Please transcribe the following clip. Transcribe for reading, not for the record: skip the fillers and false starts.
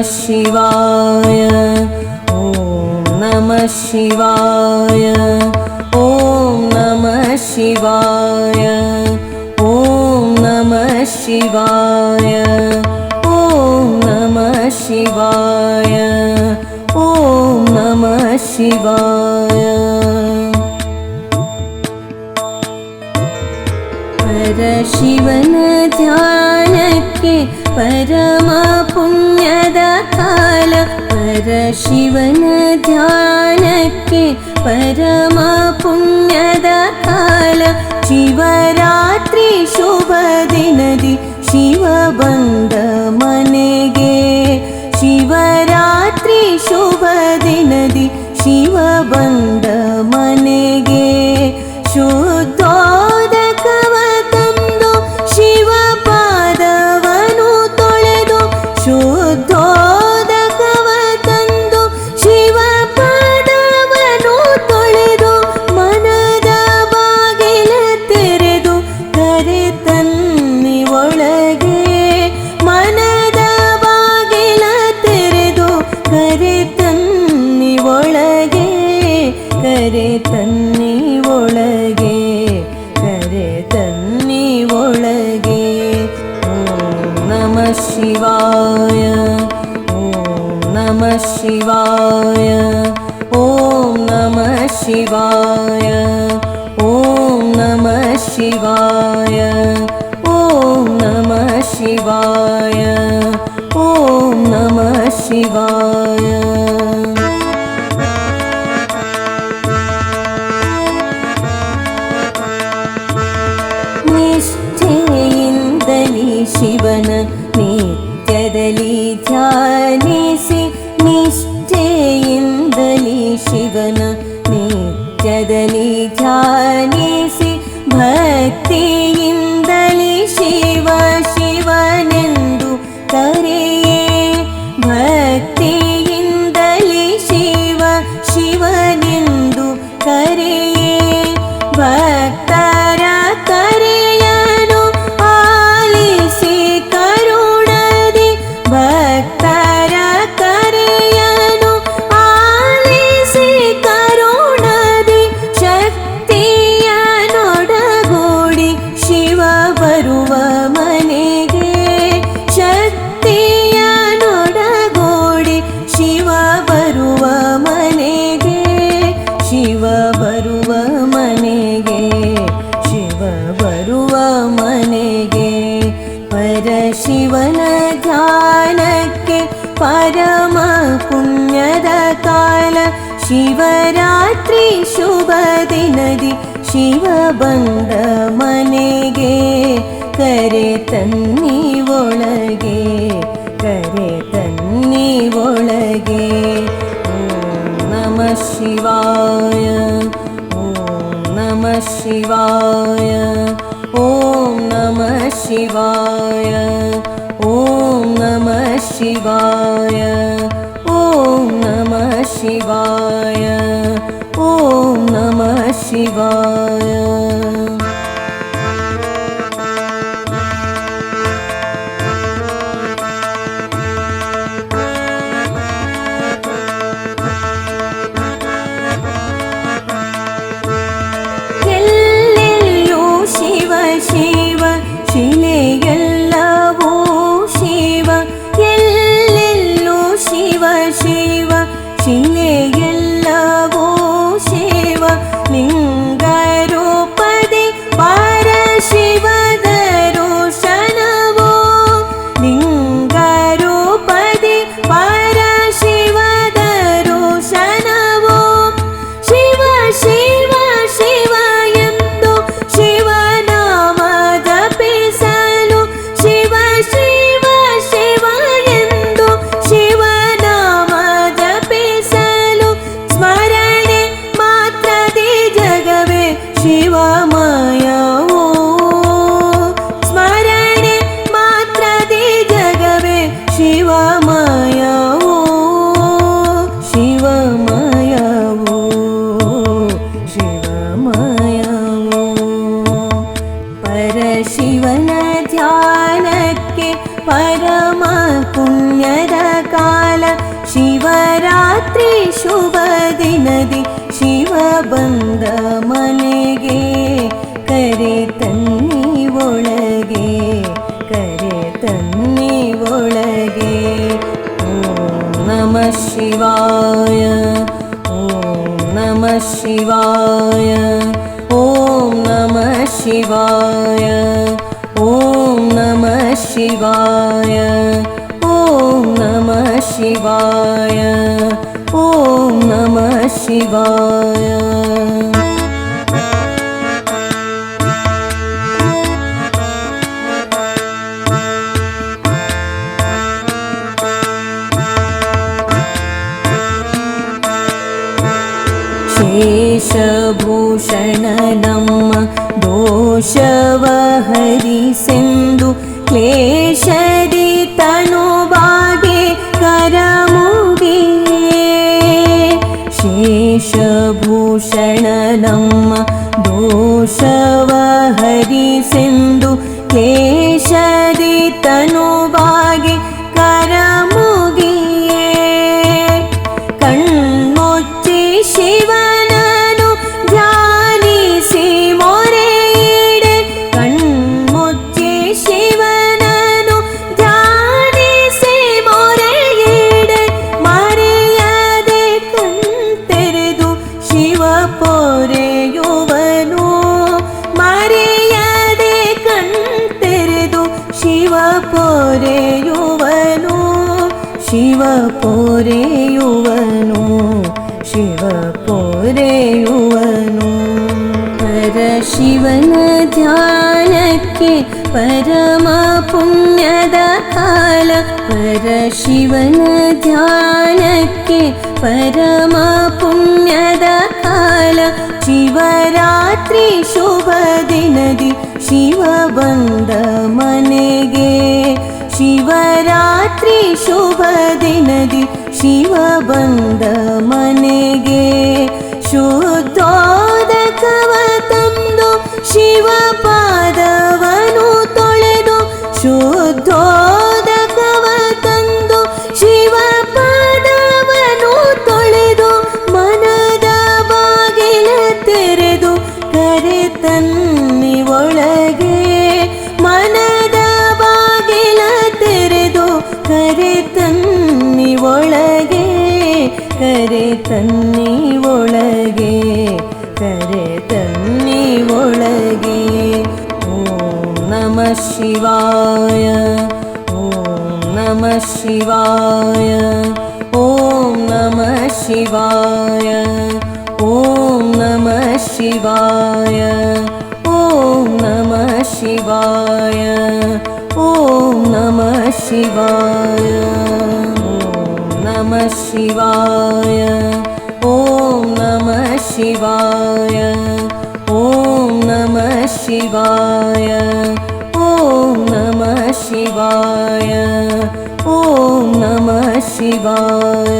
ಶಿವಾಯ ಓಂ ನಮಃ ಶಿವಾಯ ಓಂ ನಮಃ ಶಿವಾಯ ಓಂ ನಮಃ ಶಿವಾಯ ಓಂ ನಮಃ ಶಿವಾಯ ಓಂ ನಮಃ ಶಿವಾಯ. ಪರಶಿವನ ಧ್ಯಾನಕ್ಕೆ ಪರಮ ಪುಣ್ಯದ ಕಾಲ. ಪರಶಿವನ ಧ್ಯಾನಕ್ಕೆ ಪರಮ ಪುಣ್ಯದ ಕಾಲ. ಶಿವರಾತ್ರಿ ಶುಭ ದಿನದಿ ಶಿವ ಬಂದ ಮನೆಗೆ. ಶಿವರಾತ್ರಿ ಶುಭ ದಿನದಿ ಶಿವ ಬಂದ ಮನೆಗೆ. ಶುದ್ಧೋದಕವ ತಂದು ಶಿವ ಪಾದವನು ತೊಳೆದು. ಶುದ್ಧೋದಕವ ತಂದು ಶಿವ ಪಾದವನು ತೊಳೆದು. ಮನದ ಬಾಗಿಲ ತೆರೆದು ಕರೆ ತನ್ನಿ ಒಳಗೆ. ಮನದ ಬಾಗಿಲ ತೆರೆದು ಕರೆ ತನ್ನಿ ಒಳಗೆ. ಕರೆ ತನ್ನಿ ಒಳಗೆ ಕರೆ ತನ್ನಿ ಒಳಗೆ. ಓಂ ನಮಃ ಶಿವಾಯ ಓಂ ನಮಃ ಶಿವಾಯ ಓಂ ನಮಃ ಶಿವಾಯ ಓಂ ನಮಃ ಶಿವಾಯ ಓಂ ನಮಃ ಶಿವಾಯ ಓಂ ನಮಃ ಶಿವಾಯ. ನಿಷ್ಠೆಯಿಂದಲೇ ಶಿವನ ನಿತ್ಯದಲ್ಲಿ ಧ್ಯಾನಿಸಿ. ನಿಷ್ಠೆಯಿಂದಲೇ ಶಿವನ ನಿತ್ಯದಲ್ಲಿ ಧ್ಯಾನಿಸಿ. ಭಕ್ತಿಯಿಂದಲೇ ಶಿವ ಶಿವನೆಂದು ಕರೆಯೇ. ಭಕ್ತಿಯಿಂದಲೇ ಶಿವ ಶಿವನೆಂದು ಕರೆಯೇ. ಭಕ್ತರ ಕರೆಯನು ಆಲಿಸಿ ಕರುಣದಿ. ಭಕ್ತರ ಕರೆಯನು ಆಲಿಸಿ ಕರುಣದಿ. ಶಕ್ತಿಯ ನೊಡಗೂಡಿ ಶಿವ ಬರುವ ಮನೆಗೆ. ಶಕ್ತಿಯ ನೊಡಗೂಡಿ ಶಿವ ಬರುವ ಮನೆಗೆ. ಶಿವ ಬರುವ ಮನೆಗೆ ಶಿವ ಬರುವ ಮನೆಗೆ. ಪರಶಿವನ ಧ್ಯಾನಕ್ಕೆ ಪರಮ ಪುಣ್ಯದ ಕಾಲ. ಶಿವರಾತ್ರಿ ಶುಭ ದಿನದಿ ಶಿವ ಬಂದ ಮನೆಗೆ. ಕರೆ ತನ್ನಿ ಒಳಗೆ ಕರೆ ತನ್ನಿ ಒಳಗೆ. ಓಂ ನಮಃ ಶಿವಾಯ ಓಂ ನಮಃ ಶಿವಾಯ ಓಂ ನಮಃ ಶಿವಾಯ ಓಂ ನಮಃ ಶಿವಾಯ ಓಂ ನಮಃ ಶಿವಾಯ ಓಂ ನಮಃ ಶಿವಾಯ. ಎಲ್ಲೆಲ್ಲೂ ಶಿವ ಶಿವ ಶಿಲೆಯೆಲ್ಲವೂ ಶಿವ. ಎಲ್ಲೆಲ್ಲೂ ಶಿವ ಶಿವ ಶಿಲೆಯೆಲ್ಲವೂ ಶಿವ. ಲಿಂಗರೂಪದಿ ಪರಶಿವ ದರ್ಶನವೋ. ಲಿಂಗರೂಪದಿ ಪರಶಿವ ದರ್ಶನವೋ. ಶಿವ ಶಿವ ಶಿವ ಎಂದು ಶಿವನಾಮ ಜಪಿಸಲು. ಶಿವ ಶಿವ ಶಿವ ಎಂದು ಶಿವನಾಮ ಜಪಿಸಲು. ದಿನದಿ ಶಿವ ಬಂದ ಮನೆಗೆ ಕರೆ ತನ್ನಿ ಒಳಗೆ ಕರೆ ತನ್ನಿ ಒಳಗೆ ಓಂ ನಮಃ ಶಿವಾಯ ಓಂ ನಮಃ ಶಿವಾಯ ಓಂ ನಮಃ ಶಿವಾಯ ಓಂ ನಮಃ ಶಿವಾಯ ಓಂ ನಮಃ ಶಿವಾಯ ಓಂ ನಮಃ ಶಿವಾಯ ಶೇಷಭೂಷಣ ನಮ್ಮ ದೋಷವ ಹರಿಸೆಂದು ಕ್ಲೇಶದಿ ತನುಬಾಗೆ ಕರಮುಗೆ ಶೇಷಭೂಷಣ ನಮ್ಮ ದೋಷವ ಹರಿಸೆಂದು ಕ್ಲೇಶದಿ ತನುಬಾಗೆ ಕರಮುಗಿಯೇ ಕಣ್ಮುಚ್ಚಿ ಶಿವನನು ಧ್ಯಾನಿಸಿ ಮೊರೆಯಿಡೆ ಕಣ್ಮುಚ್ಚಿ ಶಿವನನು ಧ್ಯಾನಿಸಿ ಮೊರೆಯಿಡೆ ಮರೆಯದೆ ಕಣ್ತೆರೆದು ಶಿವ ಪೊರೆಯುವನು ಮರೆಯದೆ ಕಣ್ತೆರೆದು ಶಿವ ಪೊರೆಯುವನು ಶಿವ ಪೊರೆಯುವನು ಶಿವ ಪೊರೆಯುವನು ಪರಶಿವನ ಧ್ಯಾನಕ್ಕೆ ಪರಮ ಪುಣ್ಯದ ಕಾಲ ಪರಶಿವನ ಧ್ಯಾನಕ್ಕೆ ಪರಮ ಪುಣ್ಯದ ಕಾಲ ಶಿವರಾತ್ರಿ ಶುಭ ದಿನದಿ ಶಿವ ಬಂದ ಮನೆಗೆ ಶಿವರಾತ್ರಿ ಶುಭ ದಿನದಿ ಶಿವ ಬಂದ ಮನೆಗೆ ಶುದ್ಧೋದಕವ ತಂದು ಶಿವ ಪಾದವನು ತೊಳೆದು ಶುದ್ಧೋದಕವ ತಂದು ಶಿವ ಪಾದವನು ತೊಳೆದು ಮನದ ಬಾಗಿಲ ತೆರೆದು ಕರೆ ತನ್ನಿ ಒಳಗೆ ಮನದ ಬಾಗಿಲ ತೆರೆದು ಕರೆ ತನ್ನಿ ಒಳಗೆ ಕರೆ ತನ್ನಿ ಒಳಗೆ ಕರೆ ತನ್ನಿ ಒಳಗೆ ಓಂ ನಮಃ ಶಿವಾಯ ಓಂ ನಮಃ ಶಿವಾಯ ಓಂ ನಮಃ ಶಿವಾಯ ಓಂ ನಮಃ ಶಿವಾಯ ಓಂ ನಮಃ ಶಿವಾಯ ಓಂ ನಮಃ ಶಿವಾಯ ನಮಃ ಶಿವಾಯ ಓಂ ನಮಃ ಶಿವಾಯ ಓಂ ನಮಃ ಶಿವಾಯ ಓಂ ನಮಃ ಶಿವಾಯ ಓಂ ನಮಃ ಶಿವಾಯ